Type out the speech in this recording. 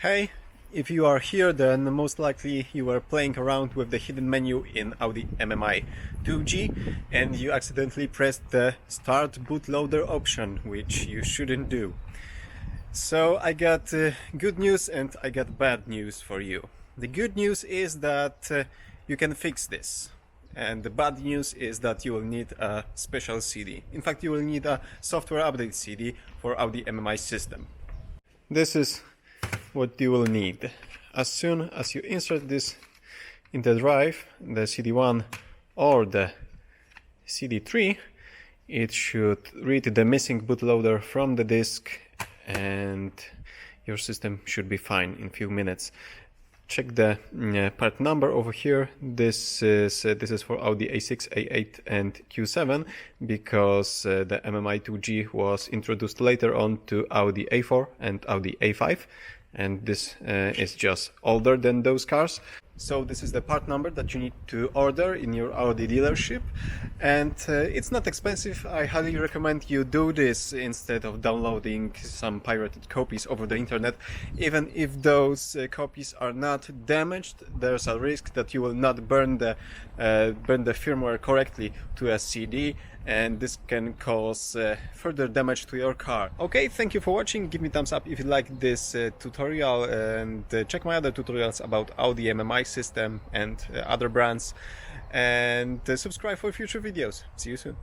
Hey, if you are here, then most likely you are playing around with the hidden menu in Audi MMI 2G and you accidentally pressed the Start Bootloader option, which you shouldn't do. So I got good news and I got bad news for you. The good news is that you can fix this. And the bad news is that you will need a special CD. In fact, you will need a software update CD for Audi MMI system. This is what you will need. As soon as you insert this in the drive, the CD1 or the CD3, it should read the missing bootloader from the disk and your system should be fine in a few minutes. Check the part number over here. This is for Audi A6, A8 and Q7 because the MMI 2G was introduced later on to Audi A4 and Audi A5, and this is just older than those cars. So this is the part number that you need to order in your Audi dealership, and it's not expensive. I highly recommend you do this instead of downloading some pirated copies over the internet. Even if those copies are not damaged, there's a risk that you will not burn the firmware correctly to a CD, and this can cause further damage to your car. Okay, thank you for watching. Give me a thumbs up if you like this tutorial, and check my other tutorials about Audi MMI system and other brands, and subscribe for future videos. See you soon.